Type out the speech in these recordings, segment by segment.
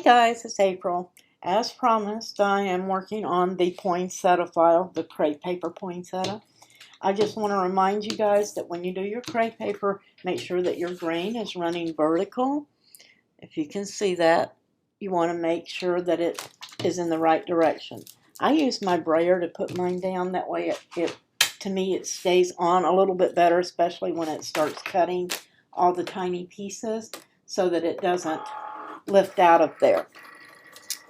Hey guys, it's April. As promised, I am working on the poinsettia file, the crepe paper poinsettia. I just want to remind you guys that when you do your crepe paper, make sure that your grain is running vertical. If you can see that, you want to make sure that it is in the right direction. I use my brayer to put mine down. That way to me, it stays on a little bit better, especially when it starts cutting all the tiny pieces so that it doesn't lift out of there.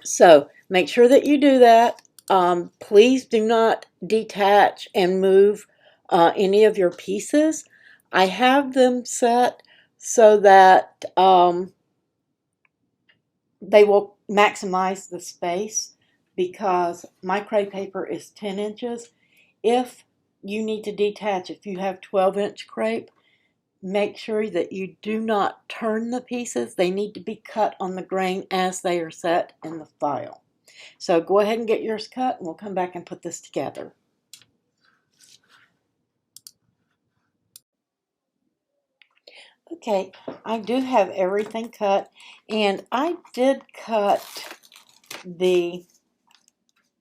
So make sure that you do that. Please do not detach and move any of your pieces. I have them set so that they will maximize the space because my crepe paper is 10 inches. If you need to detach, if you have 12-inch crepe, make sure that you do not turn the pieces. They need to be cut on the grain as they are set in the file. So go ahead and get yours cut and we'll come back and put this together. Okay, I do have everything cut, and I did cut the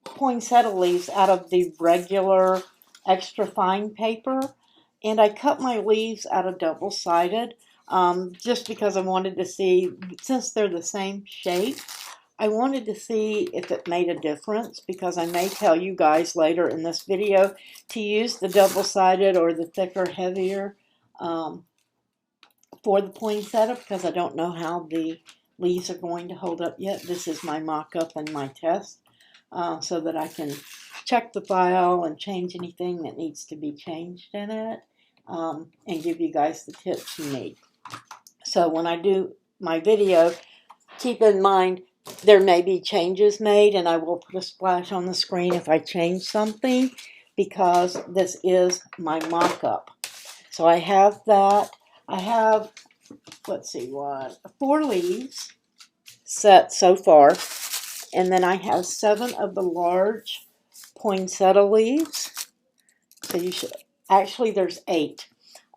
poinsettia leaves out of the regular extra fine paper, and I cut my leaves out of double-sided just because I wanted to see, since they're the same shape, I wanted to see if it made a difference, because I may tell you guys later in this video to use the double-sided or the thicker, heavier for the poinsettia, because I don't know how the leaves are going to hold up yet. This is my mock-up and my test, so that I can check the file and change anything that needs to be changed in it, and give you guys the tips you need. So when I do my video, keep in mind there may be changes made, and I will put a splash on the screen if I change something, because this is my mock-up. So I have that. I have, let's see, 4 leaves set so far, and then I have 7 of the large poinsettia leaves. So you should, actually there's 8.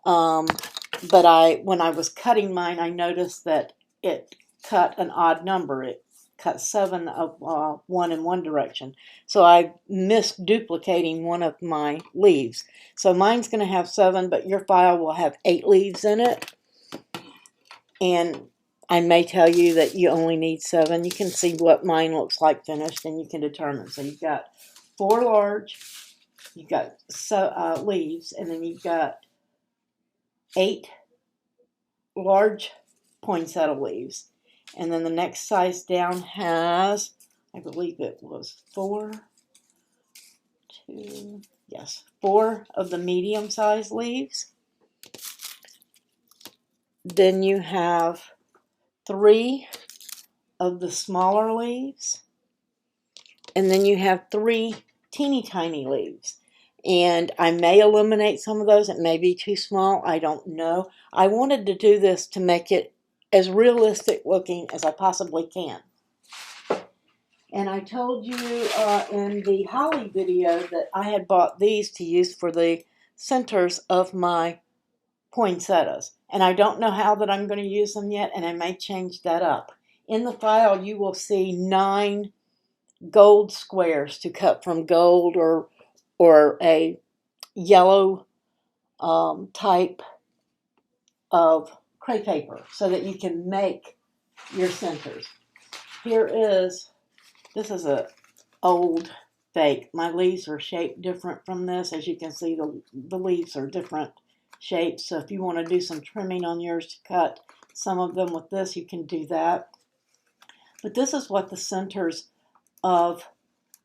But when I was cutting mine, I noticed that it cut an odd number. It cut 7 of one in one direction. So I missed duplicating one of my leaves. So mine's going to have 7, but your file will have 8 leaves in it. And I may tell you that you only need 7. You can see what mine looks like finished, and you can determine. So you've got 4 large, you've got leaves, and then you've got 8 large poinsettia leaves. And then the next size down has, I believe it was 4 of the medium-sized leaves. Then you have 3 of the smaller leaves. And then you have 3 teeny tiny leaves. And I may eliminate some of those. It may be too small. I don't know. I wanted to do this to make it as realistic looking as I possibly can. And I told you in the holly video that I had bought these to use for the centers of my poinsettias. And I don't know how that I'm going to use them yet, and I may change that up. In the file, you will see 9 gold squares to cut from gold or a yellow type of crepe paper so that you can make your centers. This is an old fake. My leaves are shaped different from this. As you can see, the leaves are different shapes. So if you want to do some trimming on yours to cut some of them with this, you can do that. But this is what the centers of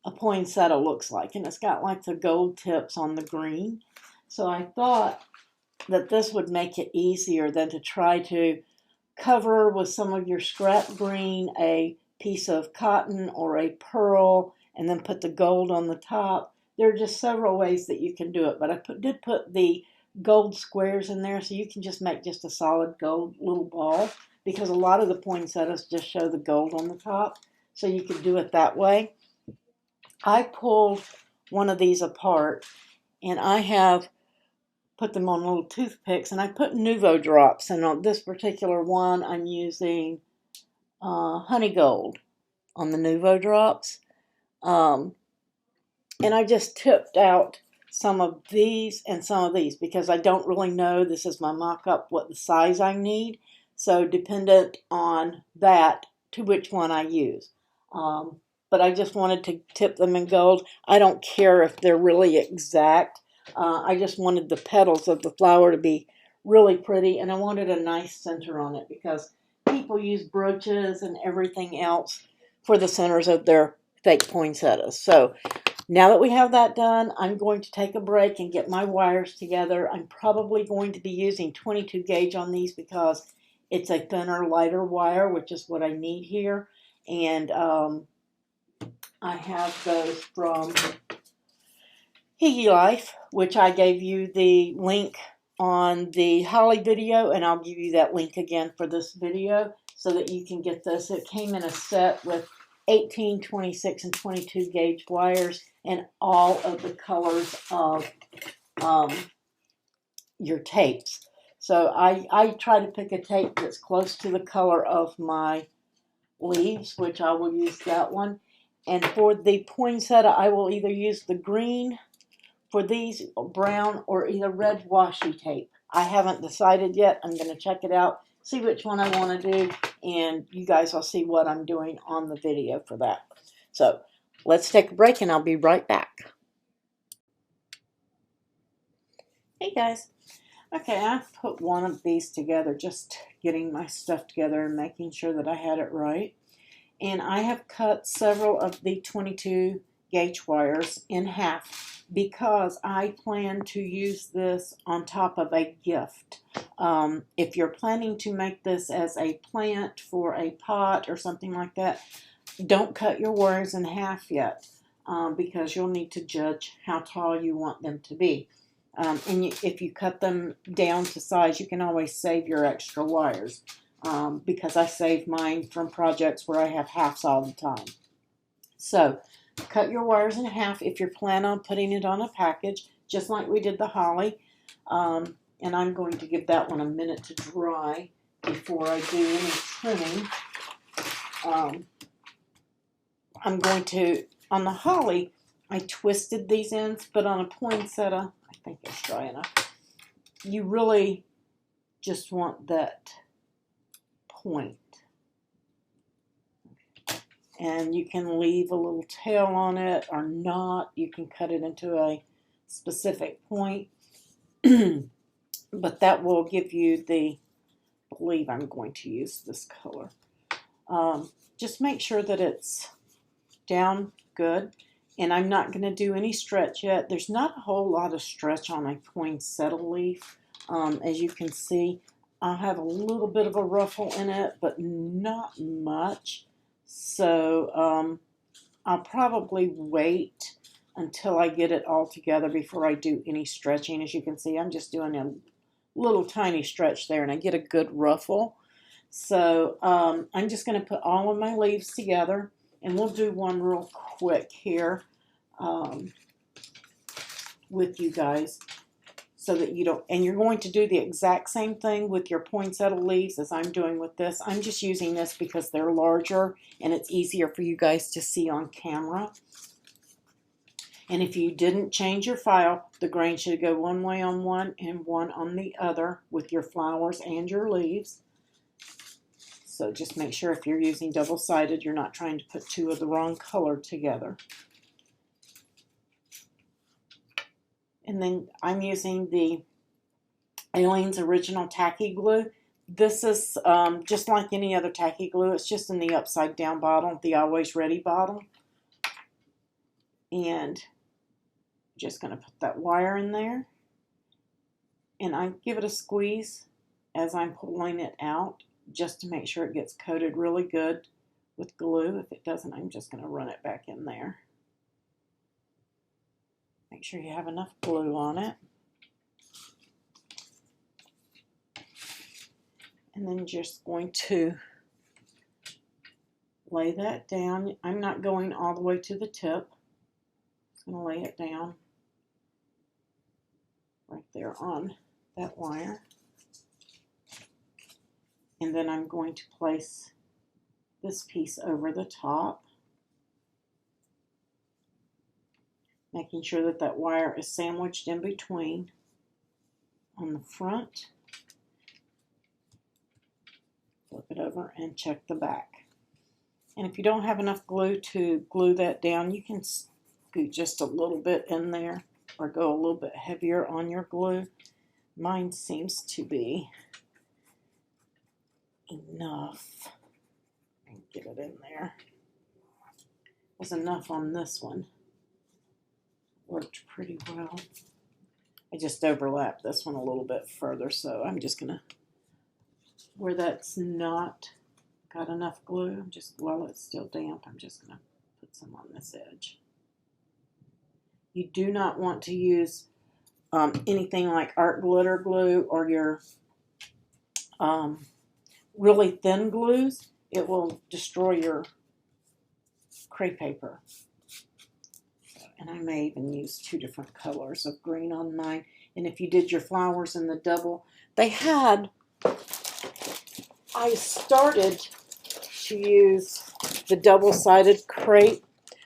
a poinsettia looks like, and it's got like the gold tips on the green. So I thought that this would make it easier than to try to cover with some of your scrap green a piece of cotton or a pearl and then put the gold on the top. There are just several ways that you can do it, but I did put the gold squares in there so you can just make just a solid gold little ball, because a lot of the poinsettias just show the gold on the top, so you could do it that way. I pulled one of these apart, and I have put them on little toothpicks, and I put Nuvo drops, and on this particular one I'm using honey gold on the Nuvo drops. And I just tipped out some of these and some of these because I don't really know, this is my mock-up, what the size I need. So dependent on that to which one I use. But I just wanted to tip them in gold. I don't care if they're really exact. I just wanted the petals of the flower to be really pretty, and I wanted a nice center on it because people use brooches and everything else for the centers of their fake poinsettias. So now that we have that done, I'm going to take a break and get my wires together. I'm probably going to be using 22 gauge on these because it's a thinner, lighter wire, which is what I need here. And I have those from Higgy Life, which I gave you the link on the Holly video, and I'll give you that link again for this video so that you can get this. It came in a set with 18, 26, and 22 gauge wires and all of the colors of your tapes. So I try to pick a tape that's close to the color of my leaves, which I will use that one. And for the poinsettia, I will either use the green for these, brown, or either red washi tape. I haven't decided yet. I'm going to check it out, see which one I want to do, and you guys will see what I'm doing on the video for that. So let's take a break and I'll be right back. Hey guys. Okay, I've put one of these together, just getting my stuff together and making sure that I had it right. And I have cut several of the 22 gauge wires in half because I plan to use this on top of a gift. If you're planning to make this as a plant for a pot or something like that, don't cut your wires in half yet because you'll need to judge how tall you want them to be. If you cut them down to size, you can always save your extra wires. Because I save mine from projects where I have halves all the time. So cut your wires in half if you're planning on putting it on a package, just like we did the holly. And I'm going to give that one a minute to dry before I do any trimming. I'm going to, on the holly, I twisted these ends, but on a poinsettia, I think it's dry enough. You really just want that point. And you can leave a little tail on it or not. You can cut it into a specific point. But that will give you the, I believe I'm going to use this color. Just make sure that it's down good. And I'm not going to do any stretch yet. There's not a whole lot of stretch on a poinsettia leaf. As you can see, I'll have a little bit of a ruffle in it, but not much. So I'll probably wait until I get it all together before I do any stretching. As you can see, I'm just doing a little tiny stretch there and I get a good ruffle. So I'm just going to put all of my leaves together and we'll do one real quick here with you guys. So that you don't, and you're going to do the exact same thing with your poinsettia leaves as I'm doing with this. I'm just using this because they're larger and it's easier for you guys to see on camera. And if you didn't change your file, the grain should go one way on one and one on the other with your flowers and your leaves. So just make sure if you're using double-sided, you're not trying to put two of the wrong color together. And then I'm using the Aleene's Original Tacky Glue. This is just like any other tacky glue. It's just in the upside down bottle, the Always Ready bottle. And I'm just going to put that wire in there. And I give it a squeeze as I'm pulling it out just to make sure it gets coated really good with glue. If it doesn't, I'm just going to run it back in there. Make sure you have enough glue on it. And then just going to lay that down. I'm not going all the way to the tip. I'm going to lay it down right there on that wire. And then I'm going to place this piece over the top, making sure that that wire is sandwiched in between on the front. Flip it over and check the back. And if you don't have enough glue to glue that down, you can scoot just a little bit in there or go a little bit heavier on your glue. Mine seems to be enough. And get it in there. There's enough on this one. Worked pretty well. I just overlapped this one a little bit further, so I'm just gonna, where that's not got enough glue, just while it's still damp, I'm just gonna put some on this edge. You do not want to use anything like art glitter glue or your really thin glues. It will destroy your crepe paper. And I may even use 2 different colors of green on mine. And if you did your flowers in the double, they had, I started to use the double-sided crepe,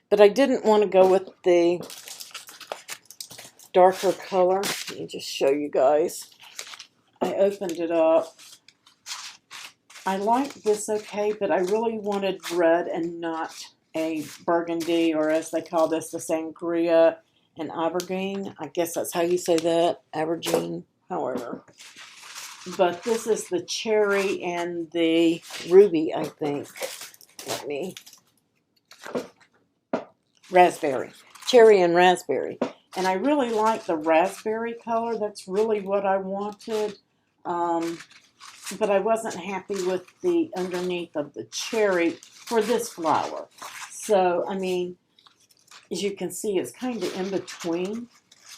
but I didn't want to go with the darker color. Let me just show you guys. I opened it up. I like this okay, but I really wanted red and not a burgundy, or as they call this, the sangria and aubergine. I guess that's how you say that, aubergine, however. But this is the cherry and the ruby, I think. Let me, raspberry, cherry and raspberry. And I really like the raspberry color. That's really what I wanted. But I wasn't happy with the underneath of the cherry for this flower. So, I mean, as you can see, it's kind of in between.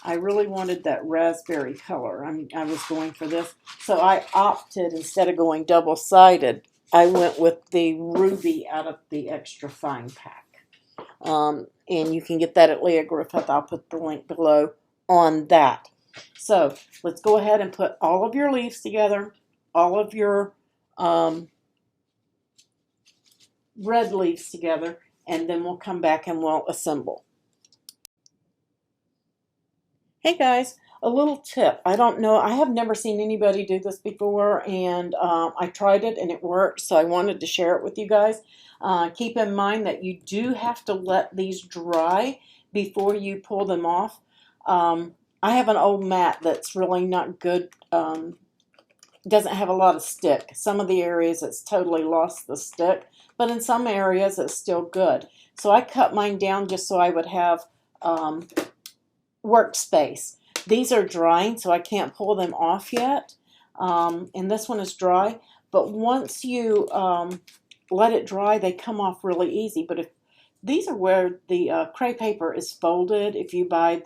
I really wanted that raspberry color. I was going for this. So I opted, instead of going double-sided, I went with the ruby out of the extra fine pack. And you can get that at Leah Griffith. I'll put the link below on that. So let's go ahead and put all of your leaves together, all of your red leaves together, and then we'll come back and we'll assemble. Hey guys, a little tip. I don't know, I have never seen anybody do this before, and I tried it and it worked, so I wanted to share it with you guys. Keep in mind that you do have to let these dry before you pull them off. I have an old mat that's really not good, doesn't have a lot of stick. Some of the areas it's totally lost the stick, but in some areas it's still good. So I cut mine down just so I would have workspace. These are drying, so I can't pull them off yet. And this one is dry, but once you let it dry, they come off really easy. But if these are where the crepe paper is folded, if you buy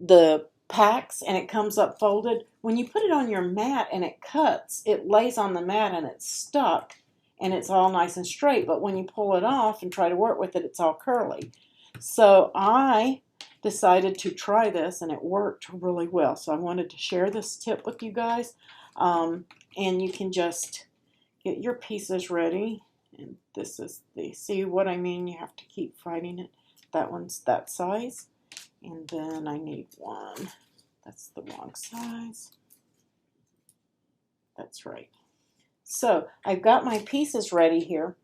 the packs and it comes up folded, when you put it on your mat and it cuts, it lays on the mat and it's stuck and it's all nice and straight. But when you pull it off and try to work with it, it's all curly. So I decided to try this and it worked really well. So I wanted to share this tip with you guys. And you can just get your pieces ready. And this is the, see what I mean? You have to keep fighting it. That one's that size. And then I need one. That's the wrong size. That's right. So I've got my pieces ready here.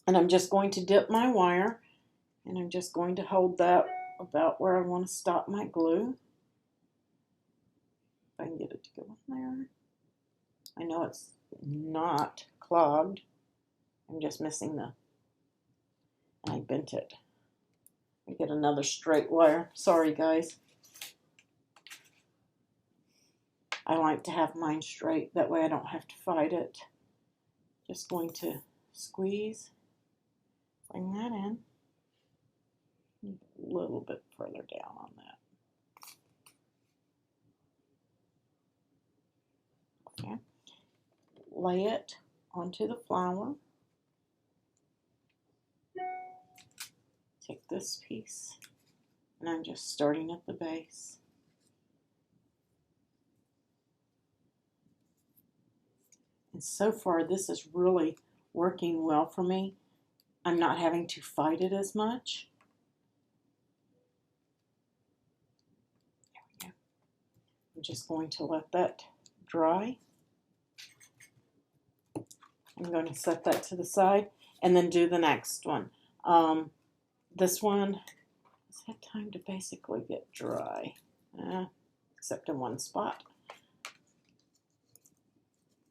And I'm just going to dip my wire. And I'm just going to hold that about where I want to stop my glue. If I can get it to go in there. I know it's not clogged. I'm just missing the, I bent it. I get another straight wire. Sorry guys. I like to have mine straight. That way I don't have to fight it. Just going to squeeze. Bring that in. A little bit further down on that. Okay. Lay it onto the flower. Take this piece, and I'm just starting at the base. And so far, this is really working well for me. I'm not having to fight it as much. There we go. I'm just going to let that dry. I'm going to set that to the side and then do the next one. This one has had time to basically get dry, except in one spot.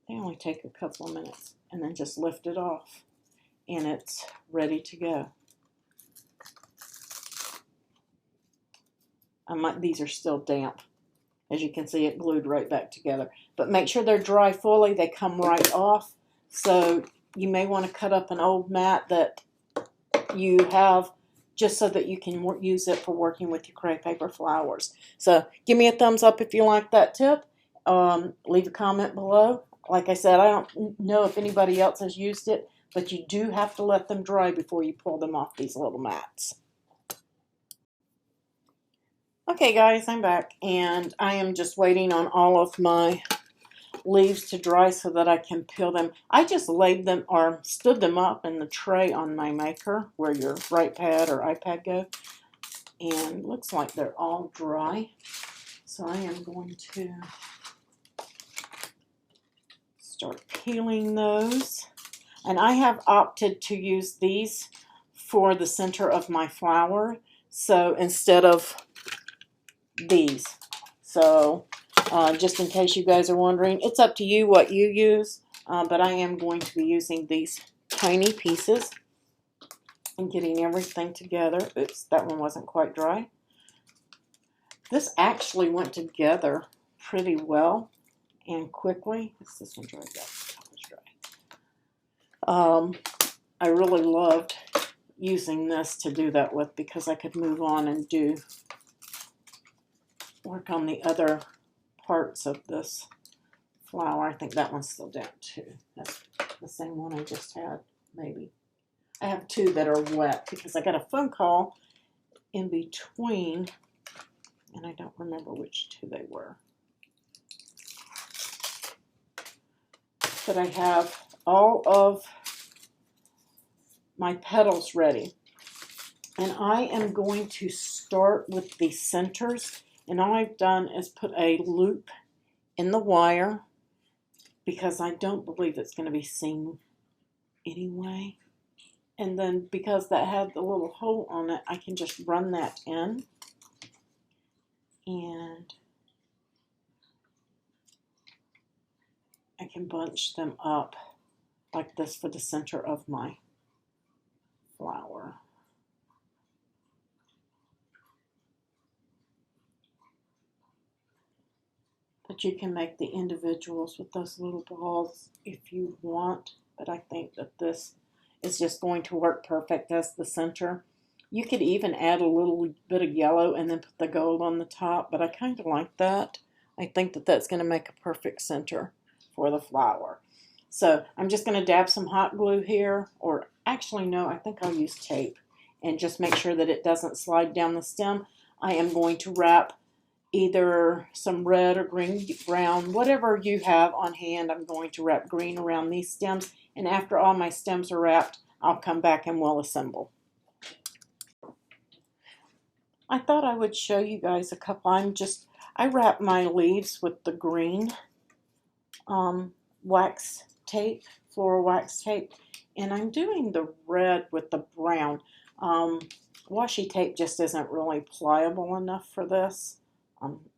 They only take a couple of minutes, and then just lift it off, and it's ready to go. These are still damp. As you can see, it glued right back together. But make sure they're dry fully. They come right off. So you may want to cut up an old mat that you have just so that you can use it for working with your crepe paper flowers. So give me a thumbs up if you like that tip. Leave a comment below. Like I said, I don't know if anybody else has used it, but you do have to let them dry before you pull them off these little mats. Okay guys, I'm back, and I am just waiting on all of my leaves to dry so that I can peel them. I just laid them or stood them up in the tray on my maker where your Write Pad or iPad go, and looks like they're all dry. So I am going to start peeling those. And I have opted to use these for the center of my flower, so instead of these. So just in case you guys are wondering, it's up to you what you use, but I am going to be using these tiny pieces and getting everything together. Oops, that one wasn't quite dry. This actually went together pretty well and quickly. Is this one dry? Yeah, that was dry. I really loved using this to do that with because I could move on and work on the other parts of this flower. I think that one's still down too. That's the same one I just had, maybe. I have two that are wet because I got a phone call in between, and I don't remember which two they were. But I have all of my petals ready. And I am going to start with the centers. And all I've done is put a loop in the wire because I don't believe it's going to be seen anyway. And then because that had the little hole on it, I can just run that in. And I can bunch them up like this for the center of my flower. But you can make the individuals with those little balls if you want. But I think that this is just going to work perfect as the center. You could even add a little bit of yellow and then put the gold on the top. But I kind of like that. I think that that's going to make a perfect center for the flower. So I'm just going to dab some hot glue here. Or actually, no, I think I'll use tape. And just make sure that it doesn't slide down the stem. I am going to wrap either some red or green, brown, whatever you have on hand. I'm going to wrap green around these stems, and after all my stems are wrapped, I'll come back and we'll assemble. I thought I would show you guys a couple. I wrap my leaves with the green wax tape, floral wax tape, and I'm doing the red with the brown. Washi tape just isn't really pliable enough for this.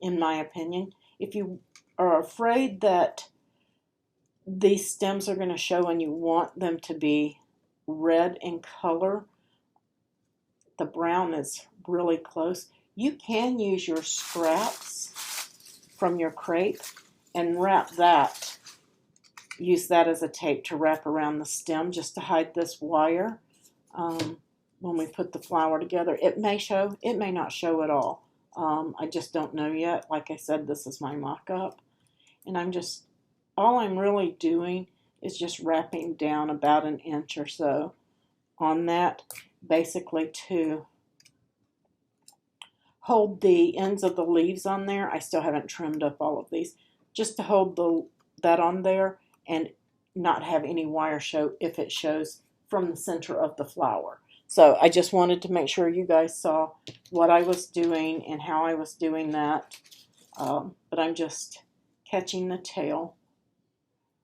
In my opinion. If you are afraid that these stems are going to show and you want them to be red in color, the brown is really close. You can use your scraps from your crepe and wrap that. Use that as a tape to wrap around the stem just to hide this wire. When we put the flower together, it may show, it may not show at all. I just don't know yet. Like I said, this is my mock-up. And all I'm really doing is just wrapping down about an inch or so on that, basically to hold the ends of the leaves on there. I still haven't trimmed up all of these. Just to hold that on there, and not have any wire show if it shows from the center of the flower. So I just wanted to make sure you guys saw what I was doing and how I was doing that. But I'm just catching the tail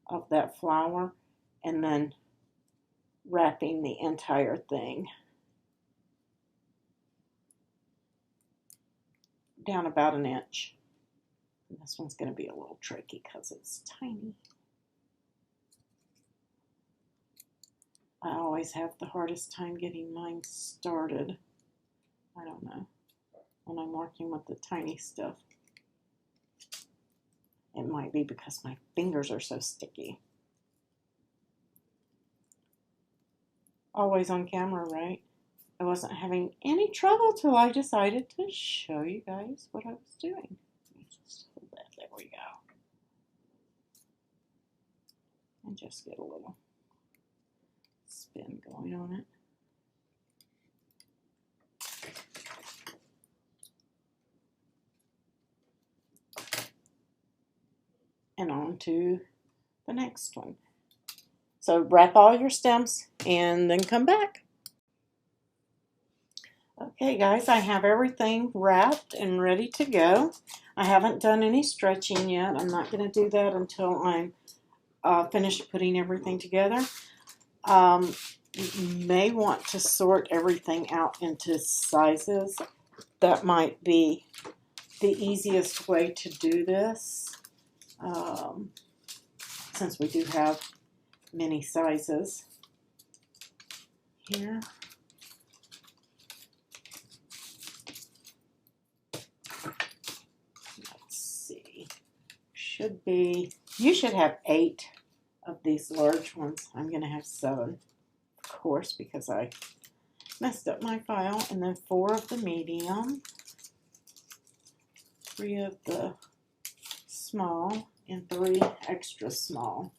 of that flower and then wrapping the entire thing down about an inch. And this one's going to be a little tricky because it's tiny. I always have the hardest time getting mine started. I don't know, when I'm working with the tiny stuff. It might be because my fingers are so sticky. Always on camera, right? I wasn't having any trouble till I decided to show you guys what I was doing. Just hold that. There we go. And just get a little spin going on it. And on to the next one. So wrap all your stems and then come back. Okay guys, I have everything wrapped and ready to go. I haven't done any stretching yet. I'm not going to do that until I'm finished putting everything together. You may want to sort everything out into sizes. That might be the easiest way to do this, since we do have many sizes here. Let's see. You should have 8 of these large ones. I'm going to have 7, of course, because I messed up my file. And then 4 of the medium, 3 of the small, and 3 extra small.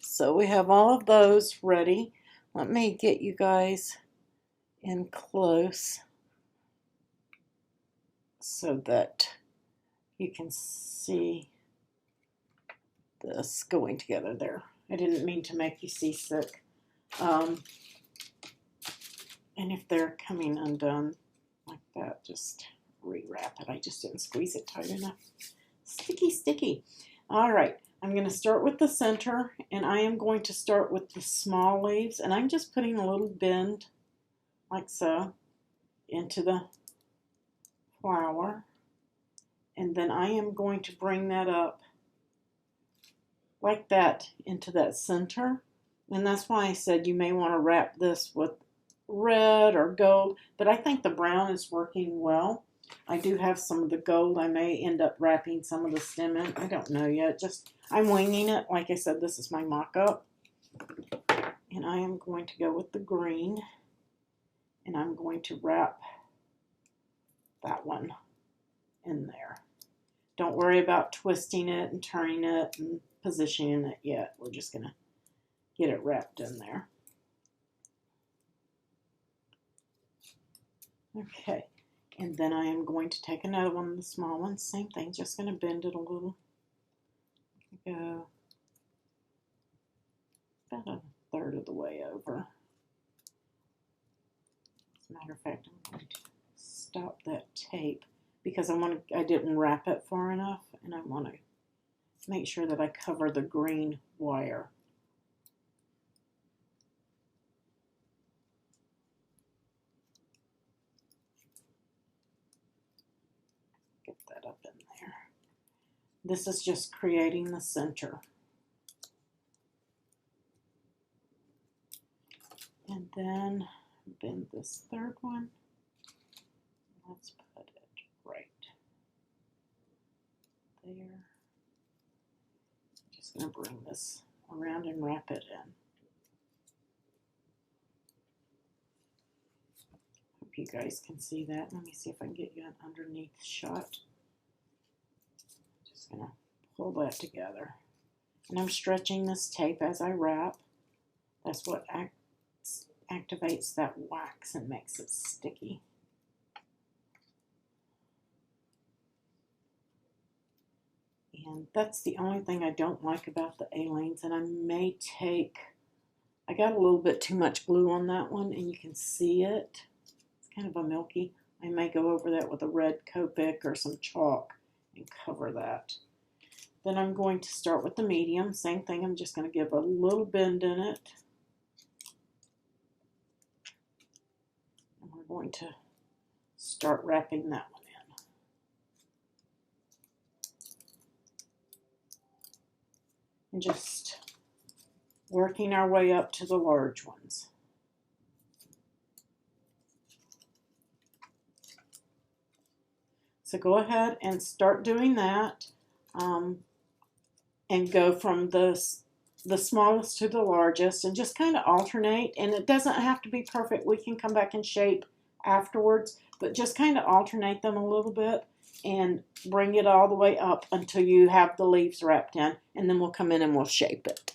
So we have all of those ready. Let me get you guys in close so that you can see this going together there. I didn't mean to make you seasick. And if they're coming undone like that, just rewrap it. I just didn't squeeze it tight enough. Sticky, sticky. All right, I'm going to start with the center, and I am going to start with the small leaves, and I'm just putting a little bend like so into the flower, and then I am going to bring that up like that into that center. And that's why I said you may want to wrap this with red or gold, but I think the brown is working well. I do have some of the gold. I may end up wrapping some of the stem in. I don't know yet. Just I'm winging it. Like I said, this is my mock-up. And I am going to go with the green, and I'm going to wrap that one in there. Don't worry about twisting it and turning it and positioning it yet. We're just going to get it wrapped in there. Okay, and then I am going to take another one of the small ones. Same thing, just going to bend it a little. Go about a third of the way over. As a matter of fact, I'm going to stop that tape because I didn't wrap it far enough, and I want to make sure that I cover the green wire. Get that up in there. This is just creating the center. And then bend this third one. Let's put it right there. Just going to bring this around and wrap it in. Hope you guys can see that. Let me see if I can get you an underneath shot. Just going to pull that together. And I'm stretching this tape as I wrap. That's what activates that wax and makes it sticky. And that's the only thing I don't like about the A-lanes. And I got a little bit too much glue on that one, and you can see it. It's kind of a milky. I may go over that with a red Copic or some chalk and cover that. Then I'm going to start with the medium. Same thing, I'm just going to give a little bend in it. And we're going to start wrapping that one in. And just working our way up to the large ones. So go ahead and start doing that, and go from the smallest to the largest, and just kind of alternate. And it doesn't have to be perfect. We can come back and shape afterwards, but just kind of alternate them a little bit and bring it all the way up until you have the leaves wrapped in, and then we'll come in and we'll shape it.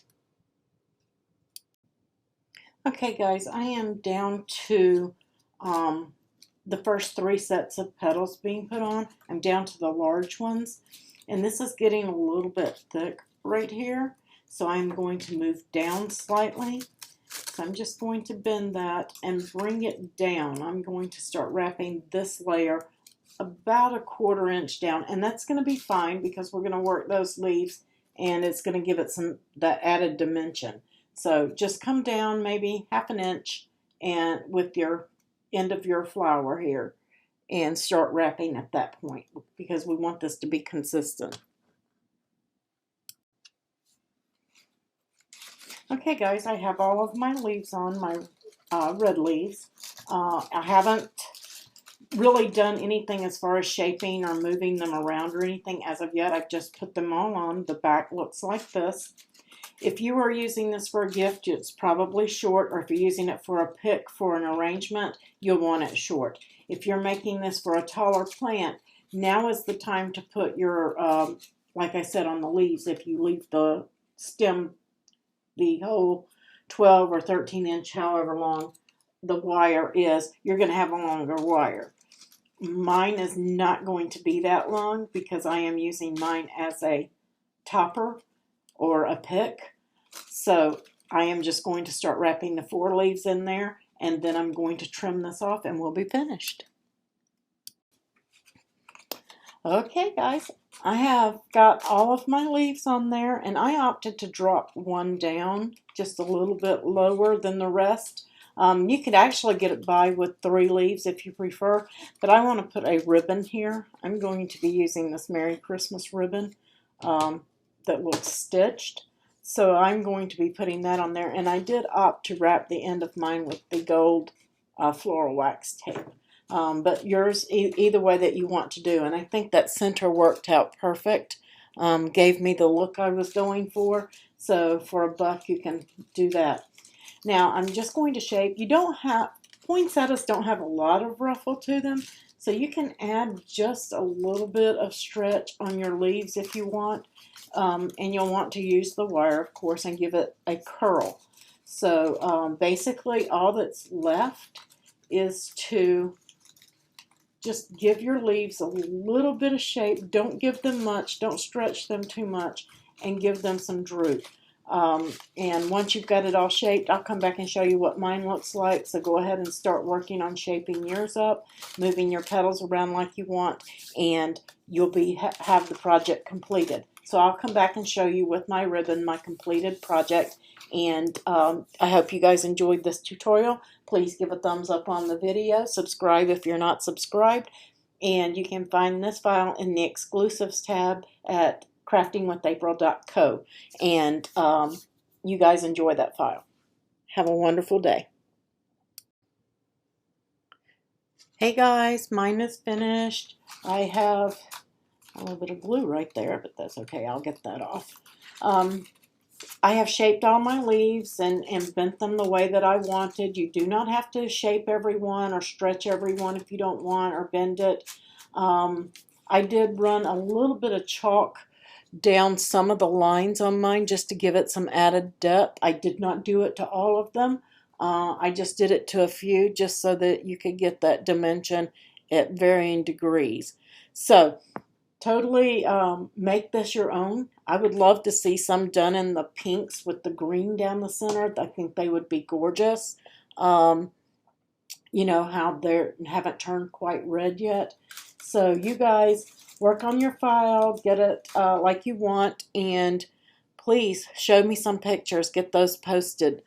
Okay guys, I am down to the first 3 sets of petals being put on. I'm down to the large ones, and this is getting a little bit thick right here, so I'm going to move down slightly. So I'm just going to bend that and bring it down. I'm going to start wrapping this layer about a 1/4 inch down, and that's going to be fine because we're going to work those leaves and it's going to give it that added dimension. So just come down maybe 1/2 inch and with your end of your flower here, and start wrapping at that point because we want this to be consistent. Okay guys, I have all of my leaves on, my red leaves. I haven't really done anything as far as shaping or moving them around or anything as of yet. I've just put them all on. The back looks like this. If you are using this for a gift, it's probably short, or if you're using it for a pick for an arrangement, you'll want it short. If you're making this for a taller plant, now is the time to put your, like I said on the leaves, if you leave the stem, the whole 12 or 13 inch, however long the wire is, you're going to have a longer wire. Mine is not going to be that long because I am using mine as a topper or a pick. So I am just going to start wrapping the 4 leaves in there, and then I'm going to trim this off and we'll be finished. Okay guys, I have got all of my leaves on there, and I opted to drop one down just a little bit lower than the rest. You could actually get it by with 3 leaves if you prefer, but I want to put a ribbon here. I'm going to be using this Merry Christmas ribbon that looks stitched. So I'm going to be putting that on there, and I did opt to wrap the end of mine with the gold floral wax tape. But yours, either way that you want to do, and I think that center worked out perfect. Gave me the look I was going for. So for $1, you can do that. Now I'm just going to shape. Poinsettias don't have a lot of ruffle to them, so you can add just a little bit of stretch on your leaves if you want. And you'll want to use the wire, of course, and give it a curl. So basically all that's left is to just give your leaves a little bit of shape. Don't give them much. Don't stretch them too much, and give them some droop. And once you've got it all shaped, I'll come back and show you what mine looks like. So go ahead and start working on shaping yours up, moving your petals around like you want, and you'll have the project completed. So I'll come back and show you with my ribbon my completed project. And I hope you guys enjoyed this tutorial. Please give a thumbs up on the video. Subscribe if you're not subscribed. And you can find this file in the exclusives tab at craftingwithapril.co. And you guys enjoy that file. Have a wonderful day. Hey guys, mine is finished. I have a little bit of glue right there, but that's okay. I'll get that off. I have shaped all my leaves and bent them the way that I wanted. You do not have to shape every one or stretch every one if you don't want, or bend it. I did run a little bit of chalk down some of the lines on mine just to give it some added depth. I did not do it to all of them. I just did it to a few just so that you could get that dimension at varying degrees. So Totally make this your own. I would love to see some done in the pinks with the green down the center. I think they would be gorgeous. Um, you know how they haven't turned quite red yet. So you guys work on your file, get it like you want, and please show me some pictures. Get those posted.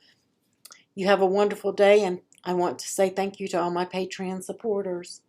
You have a wonderful day, and I want to say thank you to all my Patreon supporters.